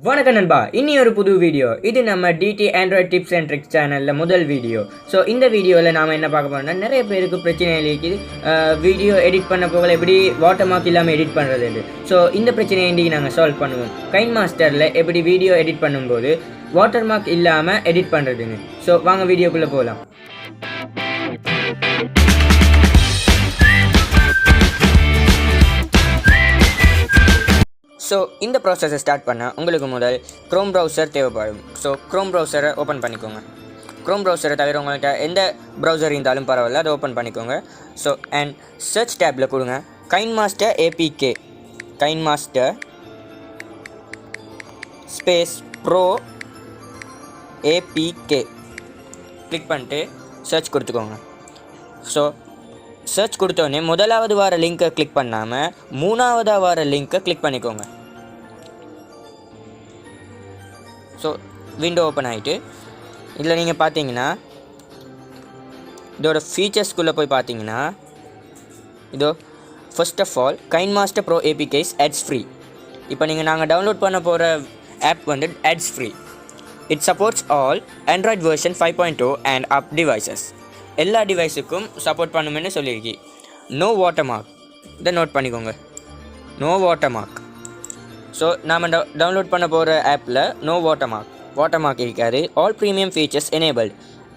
வணக்கம் நண்பா, இனி ஒரு புது வீடியோ. இது நம்ம TT Android tips and tricks சேனலில் முதல் வீடியோ. ஸோ இந்த வீடியோவில் நாம் என்ன பார்க்க போகிறோம்னா, நிறைய பேருக்கு பிரச்சனை இருக்குது வீடியோ எடிட் பண்ண போகல எப்படி வாட்டர் மார்க் இல்லாமல் எடிட் பண்ணுறது. ஸோ இந்த பிரச்சனையை இன்றைக்கி நாங்கள் சால்வ் பண்ணுவோம். கைன்மாஸ்டரில் எப்படி வீடியோ எடிட் பண்ணும்போது வாட்டர் மார்க் இல்லாமல் எடிட் பண்ணுறதுன்னு. ஸோ வாங்க வீடியோக்குள்ளே போகலாம். ஸோ இந்த ப்ராசஸை ஸ்டார்ட் பண்ண உங்களுக்கு முதல் க்ரோம் ப்ரௌசர் தேவைப்படும். ஸோ க்ரோம் ப்ரௌசரை ஓப்பன் பண்ணிக்கோங்க. க்ரோம் ப்ரௌசரை தவிர உங்கள்கிட்ட எந்த ப்ரௌசர் இருந்தாலும் பரவாயில்ல, அதை ஓப்பன் பண்ணிக்கோங்க. ஸோ அண்ட் சர்ச் டேப்பில் கொடுங்க KineMaster APK, KineMaster space bro APK click பண்ணிட்டு சர்ச் கொடுத்துக்கோங்க. ஸோ சர்ச் கொடுத்தோடனே முதலாவது வார லிங்க்கை கிளிக் பண்ணாமல் மூணாவதாக வார லிங்க்கை கிளிக் பண்ணிக்கோங்க. ஸோ விண்டோ ஓப்பன் ஆகிட்டு இதில் நீங்கள் பார்த்தீங்கன்னா இதோட ஃபீச்சர்ஸ்குள்ளே போய் பார்த்தீங்கன்னா இதோ first of all KineMaster pro APKs ads free. இப்போ நாங்கள் டவுன்லோட் பண்ண போகிற ஆப் வந்து ads free. It supports all Android version 5.0 and up devices. எல்லா டிவைஸுக்கும் சப்போர்ட் பண்ணுமென்னு சொல்லியிருக்கி. நோ வாட்டர் மார்க், இதை நோட் பண்ணிக்கோங்க. No watermark. ஸோ நாம் டவுன்லோட் பண்ண போகிற ஆப்பில் நோ வாட்டர் மார்க் இருக்காது. All premium features enabled.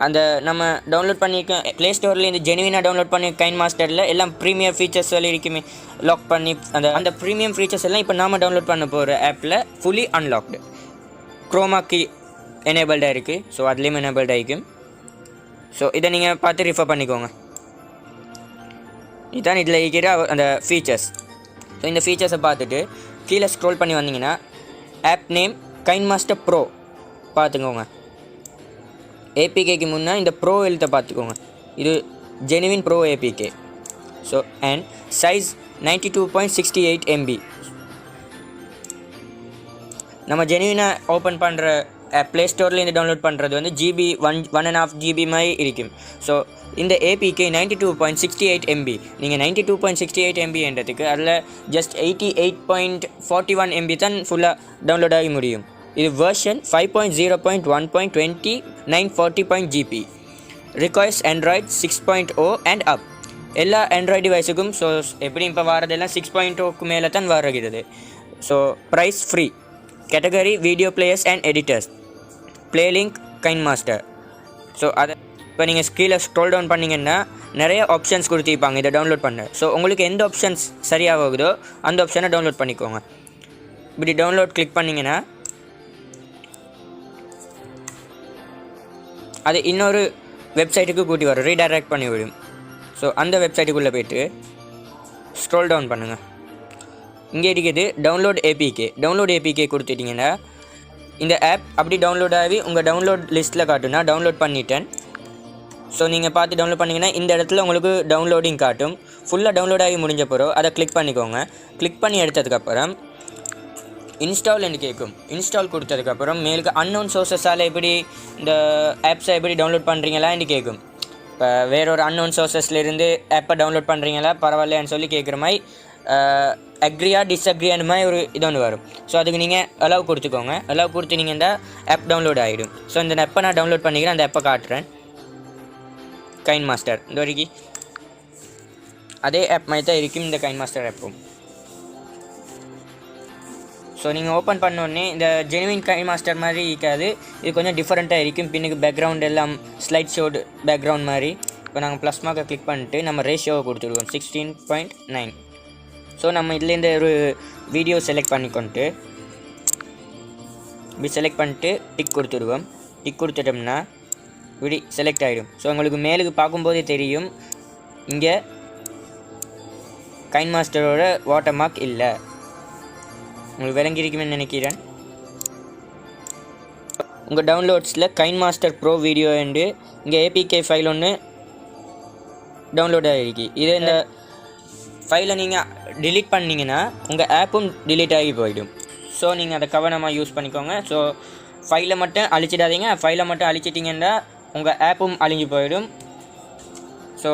அந்த நம்ம டவுன்லோட் பண்ணியிருக்க ப்ளே ஸ்டோரில் இந்த ஜெனுவினாக டவுன்லோட் பண்ணி கைன்மாஸ்டரில் எல்லாம் ப்ரீமியம் ஃபீச்சர்ஸ் இருக்குமே லாக் பண்ணி அந்த ப்ரீமியம் ஃபீச்சர்ஸ் எல்லாம் இப்போ நாம் டவுன்லோட் பண்ண போகிற ஆப்பில் ஃபுல்லி அன்லாக்டு. க்ரோமாக்கி எனேபிள்டாக இருக்குது. ஸோ அதுலேயும் எனேபிள்டாக இருக்கும். ஸோ இதை நீங்கள் பார்த்து ரிஃபர் பண்ணிக்கோங்க. இதுதான் இதில் இருக்கிற அந்த ஃபீச்சர்ஸ். ஸோ இந்த ஃபீச்சர்ஸை பார்த்துட்டு கீழே ஸ்க்ரோல் பண்ணி வந்தீங்கன்னா ஆப் நேம் கைன்மாஸ்டர் ப்ரோ பார்த்துக்கோங்க. ஏபிகேக்கு முன்னே இந்த ப்ரோ எழுத்தை பார்த்துக்கோங்க. இது genuine bro APK. So and size 92.68 MB. நம்ம ஜெனுவினாக ஓப்பன் பண்ணுற ப்ளே ஸ்டோர்லேருந்து டவுன்லோட் பண்ணுறது வந்து GB 1.5 GB மாதிரி இருக்கும். ஸோ இந்த ஏபிகே 92.68 MB. நீங்கள் 92.68 MB என்றதுக்கு அதில் ஜஸ்ட் 88.41 MB தான் ஃபுல்லாக டவுன்லோட் ஆகி முடியும். இது version 5.0.1.20 requires Android 6.0 and up. எல்லா ஆண்ட்ராய்டு டிவைஸுக்கும் ஸோ எப்படி இப்போ வரதெல்லாம் 6.0க்கு மேலே தான் வருகிறது. So price free. Category video players and editors. Play link KineMaster. So அதை இப்போ நீங்கள் கீழே ஸ்க்ரோல் டவுன் பண்ணிங்கன்னா நிறைய ஆப்ஷன்ஸ் கொடுத்துருப்பாங்க இதை டவுன்லோட் பண்ண. ஸோ உங்களுக்கு எந்த ஆப்ஷன்ஸ் சரியாகுதோ அந்த ஆப்ஷனை டவுன்லோட் பண்ணிக்கோங்க. இப்படி டவுன்லோட் கிளிக் பண்ணிங்கன்னா அது இன்னொரு வெப்சைட்டுக்கு கூட்டி வரும், ரீடைரக்ட் பண்ணி விடும். ஸோ அந்த வெப்சைட்டுக்குள்ளே போய்ட்டு ஸ்க்ரோல் டவுன் பண்ணுங்கள். இங்கே இருக்குது டவுன்லோட் ஏபிகே. டவுன்லோட் ஏபிகே கொடுத்துட்டிங்கன்னா இந்த ஆப் அப்படி டவுன்லோட் ஆகி உங்கள் டவுன்லோட் லிஸ்ட்டில் காட்டுனா டவுன்லோட் பண்ணிட்டேன். ஸோ நீங்கள் பார்த்து டவுன்லோட் பண்ணிங்கன்னா இந்த இடத்துல உங்களுக்கு டவுன்லோடிங் காட்டும். ஃபுல்லாக டவுன்லோட் ஆகி முடிஞ்ச பிறகு அதை கிளிக் பண்ணிக்கோங்க. கிளிக் பண்ணி எடுத்ததுக்கப்புறம் இன்ஸ்டால் என்று கேட்கும். இன்ஸ்டால் கொடுத்ததுக்கப்புறம் மேலுக்கு அன்னோன் சோர்ஸஸால் எப்படி இந்த ஆப்ஸை எப்படி டவுன்லோட் பண்ணுறீங்களான்னு கேட்கும். இப்போ வேறொரு அன்னோன் சோர்ஸஸ்லேருந்து ஆப்பை டவுன்லோட் பண்ணுறீங்களா பரவாயில்லையான்னு சொல்லி கேட்குற மாதிரி அக்ரியா டிஸ்அக்ரி அந்த மாதிரி ஒரு இது ஒன்று வரும். ஸோ அதுக்கு நீங்கள் அலோவ் கொடுத்துக்கோங்க. அலோவ் கொடுத்து நீங்கள் இந்த ஆப் டவுன்லோட் ஆகிடும். ஸோ இந்த ஆப்பை நான் டவுன்லோட் பண்ணிக்கிறேன். அந்த ஆப்பை காட்டுறேன். கைன்மாஸ்டர் இந்த வரைக்கும் அதே ஆப் மாதிரி தான் இருக்கும் இந்த கைன்மாஸ்டர் ஆப்பும். ஸோ நீங்கள் ஓப்பன் பண்ணோடனே இந்த ஜெனுவின் கைன்மாஸ்டர் மாதிரி இருக்காது. இது கொஞ்சம் டிஃப்ரெண்ட்டாக இருக்கும். பின்னுக்கு பேக்ரவுண்ட் எல்லாம் ஸ்லைட் ஷோடு பேக்ரவுண்ட் மாதிரி. இப்போ நாங்கள் ப்ளஸ் மார்க்கை கிளிக் பண்ணிட்டு நம்ம ரேஷியோவை கொடுத்துருக்கோம் 16.9. ஸோ நம்ம இதுலேருந்து ஒரு வீடியோ செலக்ட் பண்ணிக்கொண்டு இப்படி செலக்ட் பண்ணிட்டு டிக் கொடுத்துருவோம். டிக் கொடுத்துட்டோம்னா இப்படி செலக்ட் ஆகிடும். ஸோ உங்களுக்கு மேலுக்கு பார்க்கும்போதே தெரியும் இங்கே கைன்மாஸ்டரோட வாட்டர் மார்க் இல்லை. உங்களுக்கு விளங்கியிருக்குமென்னு நினைக்கிறேன். உங்கள் டவுன்லோட்ஸில் கைன்மாஸ்டர் ப்ரோ வீடியோ என்று இங்கே ஏபிகே ஃபைல் ஒன்று டவுன்லோட் ஆகிருக்கு. இது இந்த ஃபைலை நீங்கள் டிலீட் பண்ணிங்கன்னா உங்கள் ஆப்பும் டிலீட் ஆகி போயிடும். ஸோ நீங்கள் அதை கவனமாக யூஸ் பண்ணிக்கோங்க. ஸோ ஃபைலை மட்டும் அழிச்சிடாதீங்க. ஃபைலை மட்டும் அழிச்சிட்டிங்கன்னா உங்கள் ஆப்பும் அழிஞ்சு போயிடும். ஸோ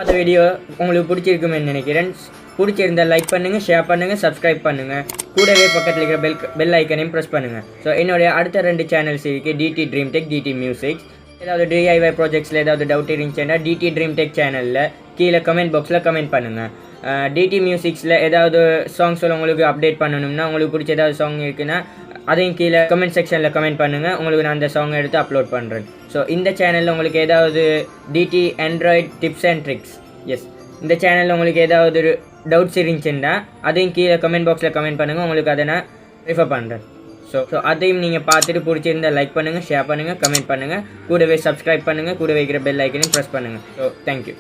அந்த வீடியோ உங்களுக்கு பிடிச்சிருக்குமென்னு நினைக்கிறேன். பிடிச்சிருந்தால் லைக் பண்ணுங்கள், ஷேர் பண்ணுங்கள், சப்ஸ்கிரைப் பண்ணுங்கள். கூடவே பக்கத்தில் இருக்கிற பெல் ஐக்கனையும் ப்ரெஸ் பண்ணுங்கள். ஸோ என்னுடைய அடுத்த 2 சேனல்ஸ் இருக்குது, டிடி ட்ரீம்டெக், டிடி மியூசிக்ஸ். ஏதாவது டிஐஒய் ப்ராஜெக்ட்ஸில் ஏதாவது டவுட் இருந்துச்சுன்னா டிடி ட்ரீம்டெக் சேனலில் கீழே கமெண்ட் பாக்ஸில் கமெண்ட் பண்ணுங்கள். டிடி மியூசிக்ஸில் ஏதாவது சாங்ஸில் உங்களுக்கு அப்டேட் பண்ணணும்னா, உங்களுக்கு பிடிச்ச ஏதாவது சாங் இருக்குன்னா அதையும் கீழே கமெண்ட் செக்ஷனில் கமெண்ட் பண்ணுங்கள். உங்களுக்கு நான் அந்த சாங்கை எடுத்து அப்லோட் பண்ணுறேன். ஸோ இந்த சேனலில் உங்களுக்கு ஏதாவது TT Android tips and tricks, yes, இந்த சேனலில் உங்களுக்கு ஏதாவது டவுட்ஸ் இருந்துச்சுன்னா அதையும் கீழே கமெண்ட் பாக்ஸில் கமெண்ட் பண்ணுங்கள். உங்களுக்கு அதை நான் ரிஃபர் பண்ணுறேன். ஸோ அதையும் நீங்கள் பார்த்துட்டு பிடிச்சிருந்தால் லைக் பண்ணுங்கள், ஷேர் பண்ணுங்கள், கமெண்ட் பண்ணுங்கள். கூடவே சப்ஸ்கிரைப் பண்ணுங்கள். கூடவே இருக்கிற பெல் ஐக்கனையும் ப்ரெஸ் பண்ணுங்கள். So thank you.